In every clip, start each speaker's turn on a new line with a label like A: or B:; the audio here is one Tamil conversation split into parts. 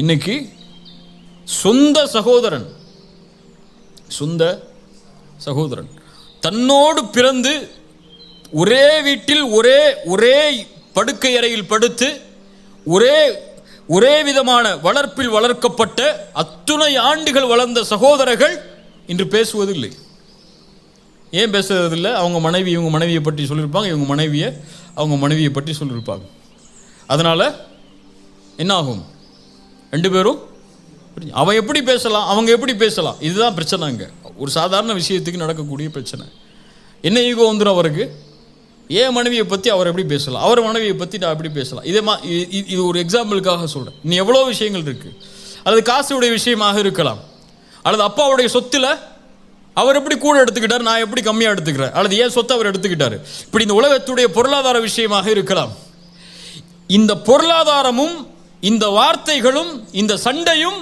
A: இன்னைக்கு சொந்த சகோதரன் தன்னோடு பிறந்து ஒரே வீட்டில் ஒரே படுக்கை அறையில் படுத்து ஒரே விதமான வளர்ப்பில் வளர்க்கப்பட்ட அத்துணை ஆண்டுகள் வளர்ந்த சகோதரர்கள் இன்று பேசுவதில்லை. ஏன் பேசுறதில்லை? அவங்க மனைவியை பற்றி சொல்லியிருப்பாங்க, அவங்க மனைவியை பற்றி சொல்லியிருப்பாங்க. அதனால் என்ன ஆகும்? ரெண்டு பேரும் அவன் எப்படி பேசலாம், அவங்க எப்படி பேசலாம்? இதுதான் பிரச்சனைங்க. ஒரு சாதாரண விஷயத்துக்கு நடக்கக்கூடிய பிரச்சனை. என்ன ஈகோ வந்துடும் அவருக்கு? ஏன் மனைவியை பற்றி அவர் எப்படி பேசலாம், அவர் மனைவியை பற்றி நான் எப்படி பேசலாம்? இது ஒரு எக்ஸாம்பிளுக்காக சொல்கிறேன். இன்னும் எவ்வளோ விஷயங்கள் இருக்குது. அல்லது காசுடைய விஷயமாக இருக்கலாம், அல்லது அப்பாவுடைய சொத்தில் அவர் எப்படி கூட எடுத்துக்கிட்டார், நான் எப்படி கம்மியாக எடுத்துக்கிறேன், அல்லது ஏன் சொத்தை அவர் எடுத்துக்கிட்டார். இப்படி இந்த உலகத்துடைய பொருளாதார விஷயமாக இருக்கலாம். இந்த பொருளாதாரமும் இந்த வார்த்தைகளும் இந்த சண்டையும்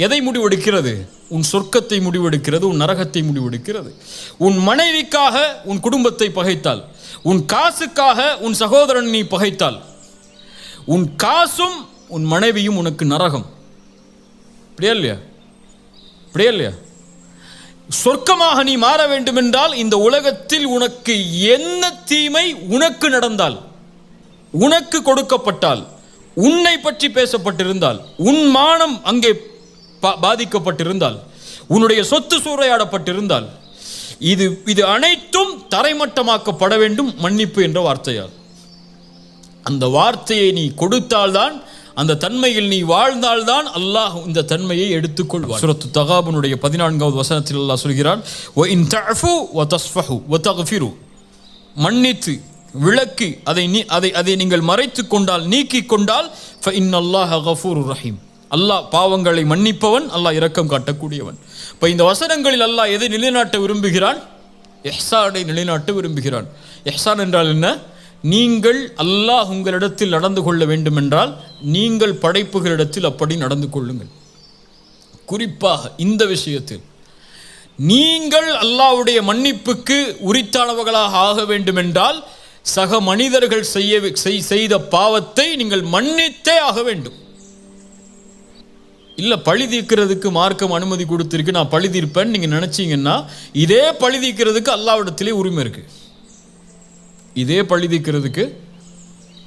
A: எதை முடிவெடுக்கிறது? உன் சொர்க்கத்தை முடிவெடுக்கிறது, உன் நரகத்தை முடிவெடுக்கிறது. உன் மனைவிக்காக உன் குடும்பத்தை பகைத்தால், உன் காசுக்காக உன் சகோதரன் நீ பகைத்தால், உன் காசும் உன் மனைவியும் உனக்கு நரகம். இப்படியா இல்லையா? சொர்க்கமாக நீ மாற வேண்டும் என்றால் இந்த உலகத்தில் உனக்கு என்ன தீமை உனக்கு நடந்தால், உனக்கு கொடுக்கப்பட்டால், உன்னை பற்றி பேசப்பட்டிருந்தால், உன் மானம் அங்கே பாதிக்கப்பட்டிருந்தால், உன்னுடைய சொத்து சூறையாடப்பட்டிருந்தால், இது அனைத்தும் தரைமட்டமாக்கப்பட வேண்டும் மன்னிப்பு என்ற வார்த்தையால். அந்த வார்த்தையை நீ கொடுத்தால்தான், அந்த தன்மையில் நீ வாழ்ந்தால்தான் அல்லாஹ் இந்த தன்மையை எடுத்துக்கொள்வார். சூரத்து தகாபுனுடைய 14வது வசனத்தில் அல்லாஹ் சொல்கிறான், மன்னித்து விளக்கி அதை நீங்கள் மறைத்து கொண்டால், நீக்கி கொண்டால், ரஹீம், அல்லாஹ் பாவங்களை மன்னிப்பவன், அல்லாஹ் இரக்கம் காட்டக்கூடியவன். இப்போ இந்த வசனங்களில் அல்லாஹ் எதை நிலைநாட்ட விரும்புகிறான்? இஹ்சானை நிலைநாட்ட விரும்புகிறான். இஹ்சான் என்றால் என்ன? நீங்கள் அல்லாஹ் உங்களிடத்தில் நடந்து கொள்ள வேண்டும் என்றால் நீங்கள் படைப்புகளிடத்தில் அப்படி நடந்து கொள்ளுங்கள். குறிப்பாக இந்த விஷயத்தில் நீங்கள் அல்லாஹ்வுடைய மன்னிப்புக்கு உரித்தானவர்களாக ஆக வேண்டும் என்றால் சக மனிதர்கள் செய்த பாவத்தை நீங்கள் மன்னித்தே ஆக வேண்டும். இல்லை பழி தீர்க்கிறதுக்கு மார்க்கம் அனுமதி கொடுத்திருக்கு, நான் பழி தீர்ப்பேன் நீங்கள் நினைச்சீங்கன்னா, இதே பழி தீர்க்கிறதுக்கு அல்லாஹ்விடத்திலே உரிமை இருக்கு. இதே பழி தீர்க்கிறதுக்கு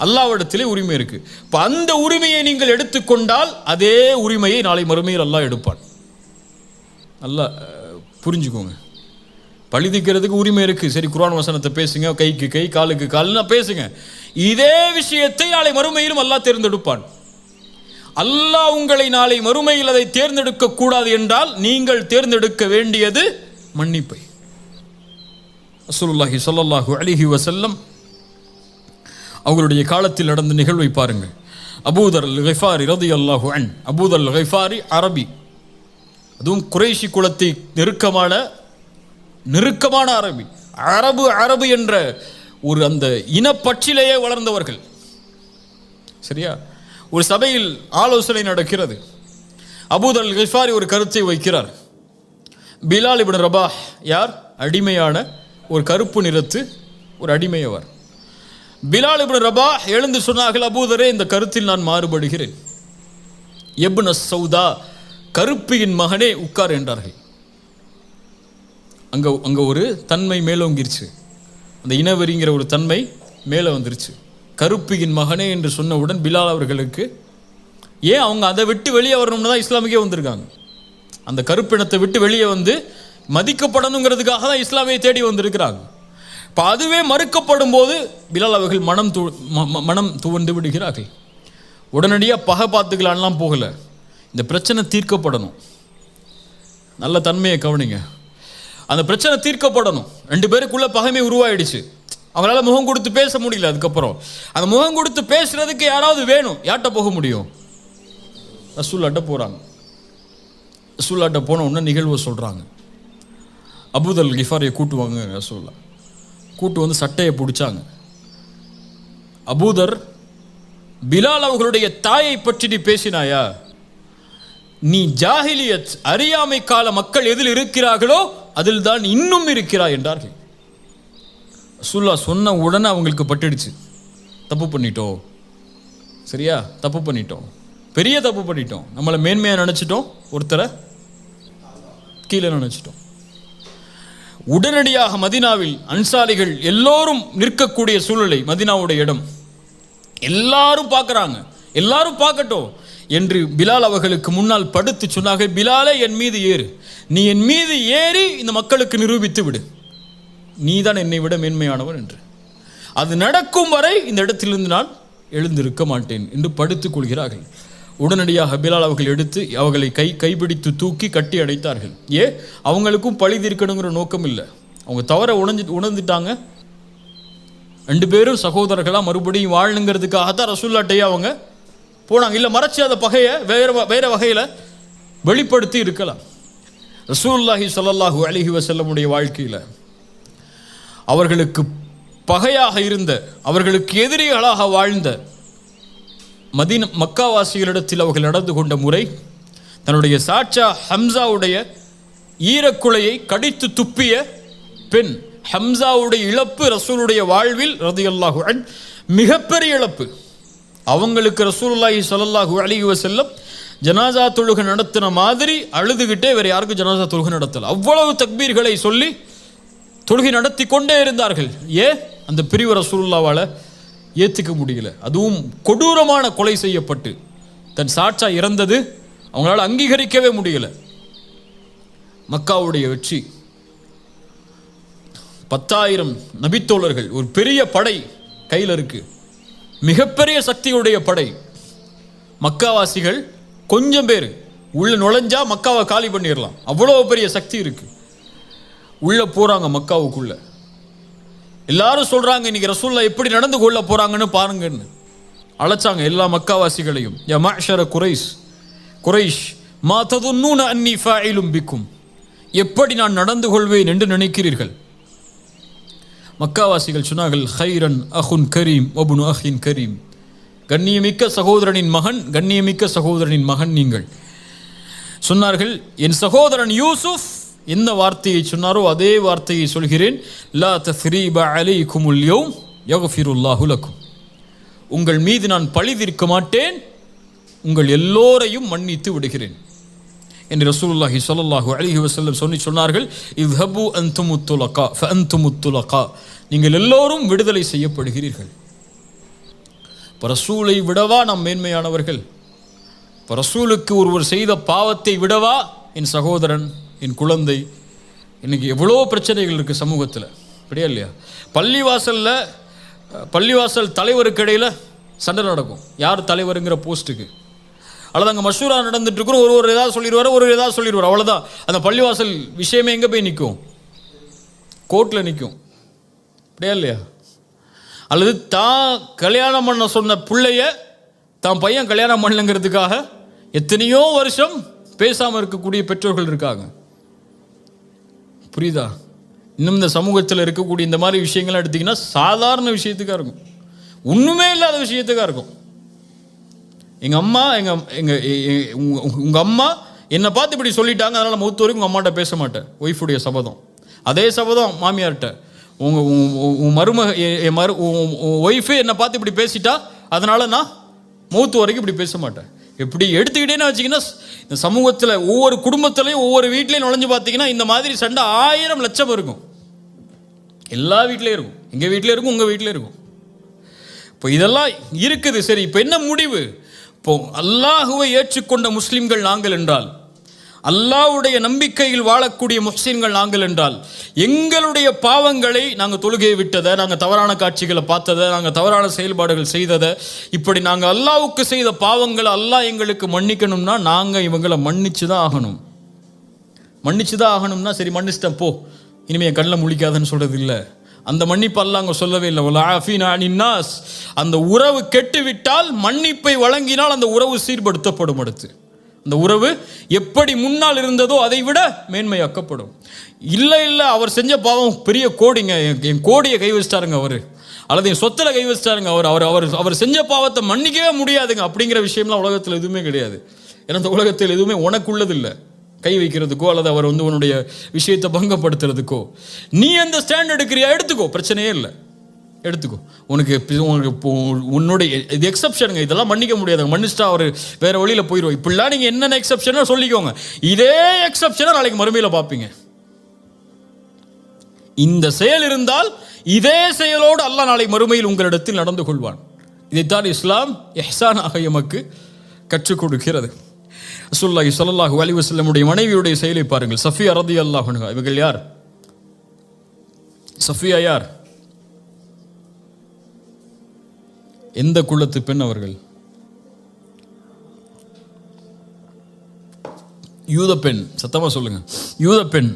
A: அல்லாஹ்விடத்திலே உரிமை இருக்கு. இப்போ அந்த உரிமையை நீங்கள் எடுத்துக்கொண்டால் அதே உரிமையை நாளை மறுமையில் அல்லாஹ் எடுப்பான். நல்லா புரிஞ்சுக்கோங்க. பழி தீர்க்கிறதுக்கு உரிமை இருக்கு, சரி குர்ஆன் வசனத்தை பேசுங்க, கைக்கு கை காலுக்கு கால்னா பேசுங்க. இதே விஷயத்தை நாளை மறுமையிலும் அல்லாஹ் தேர்ந்தெடுப்பான். அல்லாஹ் உங்களை நாளை மறுமையில் அதை தேர்ந்தெடுக்க கூடாது என்றால் நீங்கள் தேர்ந்தெடுக்க வேண்டியது மன்னிப்பை. ரசூலுல்லாஹி ஸல்லல்லாஹு அலைஹி வஸல்லம் அவர்களுடைய காலத்தில் நடந்த நிகழ்வை பாருங்கள். அபூதர் அல்-கிஃபாரி ரலியல்லாஹு அன்ஹு. அபூதர் அல்-கிஃபாரி அரபி, அதுவும் குறைஷி குலத்தை நெருக்கமான அரபி. அரபு என்ற ஒரு அந்த இனப்பற்றிலேயே வளர்ந்தவர்கள். சரியா? ஒரு சபையில் ஆலோசனை நடக்கிறது. அபூதர் அல்-கிஃபாரி ஒரு கருத்தை வைக்கிறார். பிலால் இப்னு ரபாஹ் யார்? அடிமையான ஒரு கருப்பு நிறத்து ஒரு அடிமையவர். பிலால் இப்னு ரபாஹ் எழுந்து சொன்னார்கள், அபூதரே, இந்த கருத்தில் நான் மாறுபடுகிறேன். இப்னு சௌதா, கருப்பியின் மகனே, உட்கார் என்றார்கள். அங்க ஒரு தன்மை மேலோங்கிருச்சு. அந்த இனவெறிங்கிற ஒரு தன்மை மேலே வந்துருச்சு. கருப்பியின் மகனே என்று சொன்னவுடன் பிலால் அவர்களுக்கு, ஏன் அவங்க அதை விட்டு வெளியே வரணும்னு தான் இஸ்லாமுக்கே வந்திருக்காங்க. அந்த கருப்பினத்தை விட்டு வெளியே வந்து மதிக்கப்படணுங்கிறதுக்காக தான் இஸ்லாமியை தேடி வந்திருக்கிறாங்க. இப்போ அதுவே மறுக்கப்படும் போது பிலால் அவர்கள் மனம் துவண்டு விடுகிறார்கள். உடனடியாக பகை பார்த்துக்கலான்லாம் போகலை. இந்த பிரச்சனை தீர்க்கப்படணும். நல்ல தன்மையை கவனிங்க. அந்த பிரச்சனை தீர்க்கப்படணும். ரெண்டு பேருக்குள்ள பகைமை உருவாயிடுச்சு. அவங்களால முகம் கொடுத்து பேச முடியல. அதுக்கப்புறம் அந்த முகம் கொடுத்து பேசுறதுக்கு யாராவது வேணும். யார்கிட்ட போக முடியும்? ரசூலுல்லாஹ்ட்ட போகிறாங்க. ரசூலுல்லாஹ்ட்ட போன உடனே நிகழ்வு சொல்கிறாங்க. அபூதர் அல்-கிஃபாரியை கூட்டுவாங்க. ரசூலுல்லாஹ் கூட்டு வந்து சட்டையை பிடிச்சாங்க. அபூதர், பிலால் அவர்களுடைய தாயை பற்றி நீ பேசினாயா? நீ ஜாஹிலியத் அறியாமை கால மக்கள் எதில் இருக்கிறார்களோ அதில் தான் இன்னும் இருக்கிறாய் என்றார்கள். ரசூலுல்லாஹ் சொன்ன உடனே அவங்களுக்கு பட்டுடுச்சு, தப்பு பண்ணிட்டோம். சரியா? தப்பு பண்ணிட்டோம், பெரிய தப்பு பண்ணிட்டோம். நம்மளை மேன்மையாக நினச்சிட்டோம், ஒருத்தரை கீழே நினச்சிட்டோம். உடனடியாக மதீனாவில் அன்சாரிகள் எல்லோரும் நிற்கக்கூடிய சூழ்நிலை, மதீனாவுடைய இடம், எல்லாரும் பார்க்குறாங்க. எல்லாரும் பார்க்கட்டும் என்று பிலால் அவர்களுக்கு முன்னால் படுத்து சொன்னார்கள், பிலாலே என் மீது ஏறு, நீ என் மீது ஏறி இந்த மக்களுக்கு நிரூபித்து விடு, நீதான் என்னை விட மேன்மையானவன் என்று. அது நடக்கும் வரை இந்த இடத்திலிருந்து நான் எழுந்திருக்க மாட்டேன் என்று படுத்துக் கொள்கிறார்கள். உடனடியாக பிலால் அவர்கள் எடுத்து அவர்களை கைப்பிடித்து தூக்கி கட்டி அடைத்தார்கள். அவங்களுக்கும் பழி தீர்க்கணுங்கிற நோக்கம் இல்லை, அவங்க தவற உணர்ந்துட்டாங்க. 2 பேரும் சகோதரர்களாக மறுபடியும் வாழணுங்கிறதுக்காகத்தான் ரசூலுல்லாஹ்ட்டே அவங்க போனாங்க. இல்லை மறைச்சி அந்த பகையை வேற வகையில் வெளிப்படுத்தி இருக்கலாம். ரசூலுல்லாஹி ஸல்லல்லாஹு அலைஹி வஸல்லமுடைய வாழ்க்கையில் அவர்களுக்கு பகையாக இருந்த, அவர்களுக்கு எதிரிகளாக வாழ்ந்த மக்காவாசிகளிடத்தில் அவர்கள் நடந்து கொண்ட முறை, தன்னுடைய சாட்சா ஹம்சாவுடைய ஈரக்குலையை கடித்து துப்பிய பெண், ஹம்சாவுடைய இழப்பு ரசூலுடைய வாழ்வில் ரலியல்லாஹு அன்ஹு மிகப்பெரிய இழப்பு. அவங்களுக்கு ரசூலுல்லாஹி ஸல்லல்லாஹு அலைஹி வஸல்லம் ஜனாசா தொழுகை நடத்தின மாதிரி அழுதுகிட்டே வேறு யாருக்கும் ஜனாசா தொழுகை நடத்தல. அவ்வளவு தக்பீர்களை சொல்லி தொழுகை நடத்தி கொண்டே இருந்தார்கள். அந்த பிரிவு ரசூலுல்லாஹ்வால ஏற்றுக்க முடியல. அதுவும் கொடூரமான கொலை செய்யப்பட்டு தன் சாட்சா இறந்தது அவங்களால அங்கீகரிக்கவே முடியல. மக்காவுடைய வெற்றி, 10,000 நபித்தோழர்கள், ஒரு பெரிய படை கையில் இருக்கு, மிகப்பெரிய சக்தியுடைய படை. மக்காவாசிகள் கொஞ்சம் பேர் உள்ள நுழைஞ்சா மக்காவை காலி பண்ணிடலாம், அவ்வளோ பெரிய சக்தி இருக்கு. உள்ள போறாங்க மக்காவுக்குள்ள. எல்லாரும் சொல்றாங்க, இன்னைக்கு ரசூலுல்லாஹ் எப்படி நடந்து கொள்ள போறாங்கன்னு பாருங்கன்னு அழைச்சாங்க எல்லா மக்காவாசிகளையும். யா மஅஷர குரைஷ் மா ததுன்னூன அன்னி ஃபாயிலும் பிக்கும், எப்படி நான் நடந்து கொள்வேன் என்று நினைக்கிறீர்கள்? மக்காவாசிகள் சொன்னார்கள், ஹைரன் அஹுன் கரீம் வபுனு அஹின் கரீம், கண்ணியமிக்க சகோதரனின் மகன், கண்ணியமிக்க சகோதரனின் மகன் நீங்கள். சொன்னார்கள், என் சகோதரன் யூசுப் எந்த வார்த்தையை சொன்னாரோ அதே வார்த்தையை சொல்கிறேன், லா தஸ்ரீப அலைக்குமுல் யௌம் யக்ஃபிருல்லாஹு லக்கும், உங்கள் மீது நான் பழி தீர்க்க மாட்டேன், உங்கள் எல்லோரையும் மன்னித்து விடுகிறேன் என்று ரசூலுல்லாஹி ஸல்லல்லாஹு அலைஹி வஸல்லம் சொன்னார்கள். இத்ஹபு அன்துமுத் துலகா ஃபஅன்துமுத் துலகா, நீங்கள் எல்லோரும் விடுதலை செய்யப்படுகிறீர்கள். இப்போ ரசூலை விடவா நாம் மேன்மையானவர்கள்? இப்போ ரசூலுக்கு ஒருவர் செய்த பாவத்தை விடவா என் சகோதரன், என் குழந்தை? இன்னைக்கு எவ்வளோ பிரச்சனைகள் இருக்குது சமூகத்தில், அப்படியா இல்லையா? பள்ளிவாசல் தலைவருக்கு இடையில் சண்டை நடக்கும், யார் தலைவருங்கிற போஸ்ட்டுக்கு. அல்லது அங்கே மஷூரா நடந்துட்டு இருக்கிறோம், ஒரு ஏதாவது சொல்லிடுவார், ஒரு ஏதாவது சொல்லிடுவார், அவ்வளோதான். அந்த பள்ளிவாசல் விஷயமே எங்கே போய் நிற்கும்? கோர்ட்டில் நிற்கும், அப்படியா இல்லையா? அல்லது தான் கல்யாணம் பண்ண சொன்ன பிள்ளைய தான் பையன் கல்யாணம் பண்ணலங்கிறதுக்காக எத்தனையோ வருஷம் பேசாமல் இருக்கக்கூடிய பெற்றோர்கள் இருக்காங்க. புரியுதா? இன்னும் இந்த சமூகத்தில் இருக்கக்கூடிய இந்த மாதிரி விஷயங்கள்லாம் எடுத்திங்கன்னா சாதாரண விஷயத்துக்காக இருக்கும், ஒன்றுமே இல்லாத விஷயத்துக்காக இருக்கும். உங்கள் அம்மா என்னை பார்த்து இப்படி சொல்லிட்டாங்க, அதனால் மௌத்து வரைக்கும் உங்கள் அம்மாட்ட பேச மாட்டேன், ஒய்ஃபுடைய சபதம். அதே சபதம் மாமியார்கிட்ட, ஒய்ஃபு என்னை பார்த்து இப்படி பேசிட்டா அதனால் நான் மௌத்து வரைக்கும் இப்படி பேச மாட்டேன். எப்படி எடுத்துக்கிட்டேன்னு வச்சிங்கன்னா, இந்த சமூகத்தில் ஒவ்வொரு குடும்பத்திலையும் ஒவ்வொரு வீட்லையும் நுழைஞ்சு பார்த்தீங்கன்னா இந்த மாதிரி சண்டை 1000 லட்சம் இருக்கும். எல்லா வீட்லேயும் இருக்கும், எங்கள் வீட்டில் இருக்கும், உங்கள் வீட்டில் இருக்கும். இப்போ இதெல்லாம் இருக்குது. சரி, இப்போ என்ன முடிவு? இப்போ அல்லாஹுவை ஏற்றுக்கொண்ட முஸ்லிம்கள் நாங்கள் என்றால், அல்லாஹ்வுடைய நம்பிக்கையில் வாழக்கூடிய முஸ்லிம்கள் நாங்கள் என்றால், எங்களுடைய பாவங்களை, நாங்கள் தொழுகையை விட்டதை, நாங்கள் தவறான காட்சிகளை பார்த்ததை, நாங்கள் தவறான செயல்பாடுகள் செய்ததை, இப்படி நாங்கள் அல்லாஹ்வுக்கு செய்த பாவங்களை அல்லாஹ் எங்களுக்கு மன்னிக்கணும்னா நாங்கள் இவங்களை மன்னிச்சு தான் ஆகணும். சரி மன்னிச்சிட்டேன் போ, இனிமேல் என் கண்ணில் முழிக்காதுன்னு சொல்கிறது இல்லை. அந்த மன்னிப்பு அல்லாஹ் அங்கே சொல்லவே இல்லை. அந்த உறவு கெட்டுவிட்டால், மன்னிப்பை வழங்கினால் அந்த உறவு சீர்படுத்தப்படும். அடுத்து அந்த உறவு எப்படி முன்னால் இருந்ததோ அதை விட மேன்மையாக்கப்படும். இல்லை அவர் செஞ்ச பாவம் பெரிய கோடிங்க, என் கோடியை கை வச்சிட்டாருங்க அவர், அல்லது என் சொத்தில் கை வச்சிட்டாருங்க அவர் செஞ்ச பாவத்தை மன்னிக்கவே முடியாதுங்க அப்படிங்கிற விஷயம்லாம் உலகத்தில் எதுவுமே கிடையாது. ஏன்னா இந்த உலகத்தில் எதுவுமே உனக்குள்ளது இல்லை கை வைக்கிறதுக்கோ, அல்லது அவர் உன்னுடைய விஷயத்தை பங்கப்படுத்துறதுக்கோ. நீ அந்த ஸ்டாண்ட் எடுக்கிறியா, எடுத்துக்கோ, பிரச்சனையே இல்லை, எடுத்துக்கோ, உனக்கு உன்னுடைய இது எக்ஸப்ஷனுங்க, இதெல்லாம் மன்னிக்க முடியாதுங்க, மன்னிச்சிட்டா அவர் வேற வழியில் போயிடுவோம். இப்படிலாம் நீங்கள் என்னென்ன எக்ஸப்ஷனோ சொல்லிக்கோங்க. இதே எக்ஸப்ஷனை நாளைக்கு மறுமையில் பார்ப்பீங்க. இந்த செயல் இருந்தால் இதே செயலோடு அல்லாஹ் நாளை மறுமையில் உங்களிடத்தில் நடந்து கொள்வான். இதைத்தான் இஸ்லாம் இஹ்சானாக எமக்கு கற்றுக் கொடுக்கிறது. ரசூலுல்லாஹி ஸல்லல்லாஹு அலைஹி வஸல்லமுடைய மனைவியுடைய செயலை பாருங்கள். சஃபியா ரலியல்லாஹு அன்ஹா, இவர்கள் யார்? சஃபியா யார்? எந்த குலத்து பெண் அவர்கள்? யூத பெண். சத்தமா சொல்லுங்க, யூத பெண்.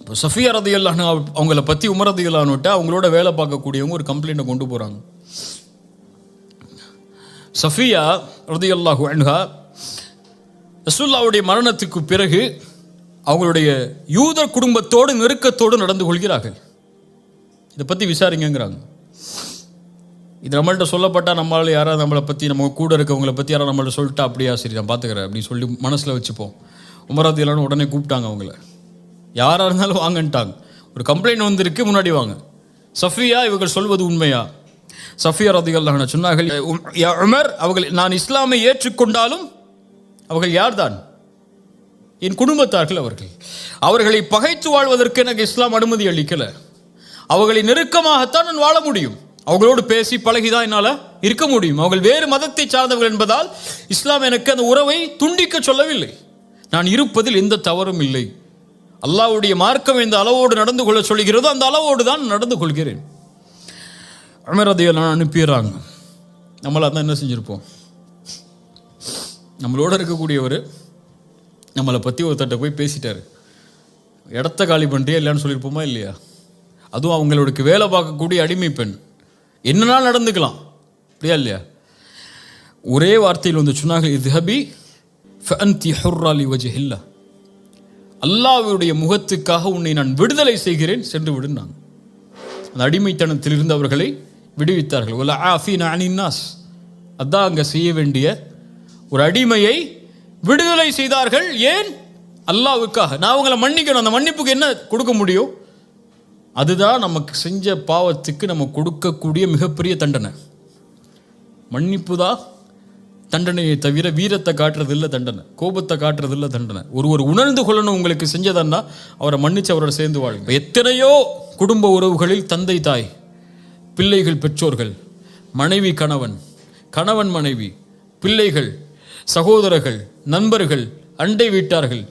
A: இப்போ சஃபியா ரலியல்லாஹு அன்ஹா அவங்கள பற்றி உமர் ரலியல்லாஹு அன்ஹு அவங்களோட வேலை பார்க்கக்கூடியவங்க ஒரு கம்ப்ளைண்ட்டை கொண்டு போகிறாங்க. சஃபியா ரலியல்லாஹு அன்ஹா ரசூலுல்லாஹ்வுடைய மரணத்துக்கு பிறகு அவங்களுடைய யூத குடும்பத்தோடு நெருக்கத்தோடு நடந்து கொள்கிறார்கள். இதை பற்றி விசாரிங்கிறாங்க. இது நம்மள்கிட்ட சொல்லப்பட்டால் நம்மளால் யாராவது நம்மளை பற்றி, நம்ம கூட இருக்கவங்களை பற்றி யாராவது நம்மள்ட்ட சொல்லிட்டா, அப்படியா சரி நான் பார்த்துக்கிறேன் அப்படின்னு சொல்லி மனசில் வச்சுப்போம். உமர் ரலியல்லாஹு அன்ஹு உடனே கூப்பிட்டாங்க அவங்கள. யாராக இருந்தாலும் வாங்கன்ட்டாங்க. ஒரு கம்ப்ளைண்ட் வந்திருக்கு, முன்னாடி வாங்க. சஃபியா, இவர்கள் சொல்வது உண்மையா? சஃபியா ரலியல்லாஹு அன்ஹா சொன்னார்கள், யா உமர், அவர்கள் நான் இஸ்லாமை ஏற்றுக்கொண்டாலும் அவர்கள் யார்தான்? என் குடும்பத்தார்கள். அவர்களை பகைத்து வாழ்வதற்கு எனக்கு இஸ்லாம் அனுமதி அளிக்கலை. அவர்களை நெருக்கமாகத்தான் நான் வாழ முடியும். அவங்களோடு பேசி பழகிதான் என்னால் இருக்க முடியும். அவர்கள் வேறு மதத்தை சார்ந்தவர்கள் என்பதால் இஸ்லாம் எனக்கு அந்த உறவை துண்டிக்க சொல்லவில்லை. நான் இருப்பதில் எந்த தவறும் இல்லை. அல்லாஹ்வுடைய மார்க்கம் எந்த அளவோடு நடந்து கொள்ள சொல்கிறதோ அந்த அளவோடு தான் நடந்து கொள்கிறேன். உமர் ரலியல்லாஹு அன்ஹு அனுப்பிடுறாங்க. நம்மளாக தான் என்ன செஞ்சுருப்போம்? நம்மளோட இருக்கக்கூடியவர் நம்மளை பற்றி ஒருத்தட்ட போய் பேசிட்டார், இடத்த காலி பண்ணுறியா இல்லைன்னு சொல்லியிருப்போமா இல்லையா? அதுவும் அவங்களுக்கு வேலை பார்க்கக்கூடிய அடிமை பெண், என்னன்னாலும் நடந்துக்கலாம், அப்படியா இல்லையா? ஒரே வார்த்தையில் வந்து சொன்னாங்க, இத்ஹபி ஃபஅன்தி ஹுர்ரா லிவஜ்ஹில்லாஹ், அல்லாஹ்வுடைய முகத்துக்காக உன்னை நான் விடுதலை செய்கிறேன், சென்று விடுனாங்க. அந்த அடிமைத்தனத்திலிருந்து அவர்களை விடுவித்தார்கள். வல ஆஃபீன அனின் நாஸ், அதான் அங்கே செய்ய வேண்டிய ஒரு அடிமையை விடுதலை செய்தார்கள். ஏன்? அல்லாஹ்வுக்காக. நான் அவங்களை மன்னிக்கணும். அந்த மன்னிப்புக்கு என்ன கொடுக்க முடியும்? அதுதான் நமக்கு செஞ்ச பாவத்துக்கு நம்ம கொடுக்கக்கூடிய மிகப்பெரிய தண்டனை. மன்னிப்பு தான் தண்டனையை தவிர வீரத்தை காட்டுறதில்லை தண்டனை, கோபத்தை காட்டுறதில்லை தண்டனை. ஒருவர் உணர்ந்து கொள்ளணும் உங்களுக்கு செஞ்சதன்னா அவரை மன்னிச்சு அவரோட சேர்ந்து வாழுங்க. எத்தனையோ குடும்ப உறவுகளில் தந்தை தாய், பிள்ளைகள் பெற்றோர்கள், மனைவி கணவன், கணவன் மனைவி, பிள்ளைகள், சகோதரர்கள், நண்பர்கள், அண்டை வீட்டார்கள்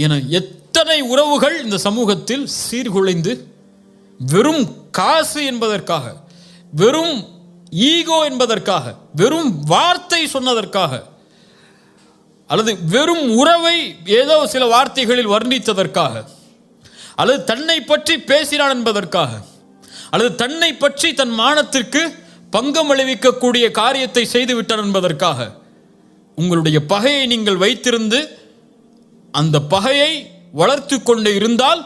A: என எத்தனை உறவுகள் இந்த சமூகத்தில் சீர்குலைந்து வெறும் காசு என்பதற்காக, வெறும் ஈகோ என்பதற்காக, வெறும் வார்த்தை சொன்னதற்காக, அல்லது வெறும் உறவை ஏதோ சில வார்த்தைகளில் வர்ணித்ததற்காக, அல்லது தன்னை பற்றி பேசினான் என்பதற்காக, அல்லது தன்னை பற்றி தன் மானத்திற்கு பங்கம் விளைவிக்கக்கூடிய காரியத்தை செய்து விட்டான் என்பதற்காக உங்களுடைய பகையை நீங்கள் வைத்திருந்து அந்த பகையை வளர்த்து கொண்டு இருந்தால்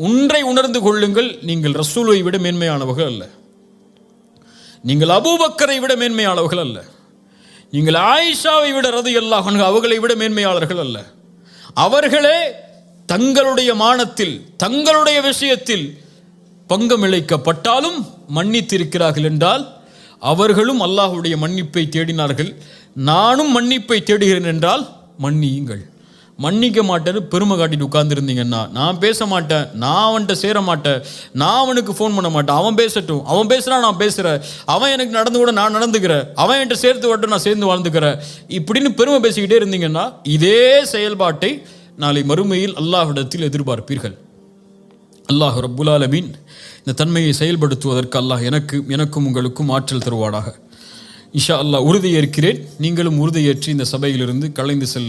A: ஒன்றை உணர்ந்து கொள்ளுங்கள், நீங்கள் ரசூலை விட மேன்மையானவர்கள் அல்ல, நீங்கள் அபூபக்கரை விட மேன்மையானவர்கள் அல்ல, நீங்கள் ஆயிஷாவை விட ரலியல்லாஹு அன்ஹா அவர்களை விட மேன்மையாளர்கள் அல்ல. அவர்களே தங்களுடைய மானத்தில், தங்களுடைய விஷயத்தில் பங்கம் இழைக்கப்பட்டாலும் மன்னித்திருக்கிறார்கள் என்றால் அவர்களும் அல்லாஹ்வுடைய மன்னிப்பை தேடினார்கள். நானும் மன்னிப்பை தேடுகிறேன் என்றால் மன்னியுங்கள். மன்னிக்க மாட்டேன்னு பெருமை காட்டிட்டு உட்கார்ந்துருந்தீங்கன்னா, நான் பேச மாட்டேன், நான் அவன்கிட்ட சேர மாட்டேன், நான் அவனுக்கு ஃபோன் பண்ண மாட்டேன், அவன் பேசட்டும், அவன் பேசுகிறான் நான் பேசுகிறேன், அவன் எனக்கு நடந்து கூட நான் நடந்துக்கிறேன், அவன் என்கிட்ட சேர்த்து வரட்டும் நான் சேர்ந்து வாழ்ந்துக்கிறேன், இப்படின்னு பெருமை பேசிக்கிட்டே இருந்தீங்கன்னா இதே செயல்பாட்டை நாளை மறுமையில் அல்லாஹ்விடத்தில் எதிர்பார்ப்பீர்கள். அல்லாஹ் ரப்புல் ஆலமீன் இந்த தன்மையை செயல்படுத்துவதற்கு அல்லாஹ் எனக்கும் உங்களுக்கும் ஆற்றல் தருவானாக. இன்ஷா அல்லாஹ் உறுதியேற்கிறேன். நீங்களும் உறுதியேற்றி இந்த சபையிலிருந்து கலைந்து செல்ல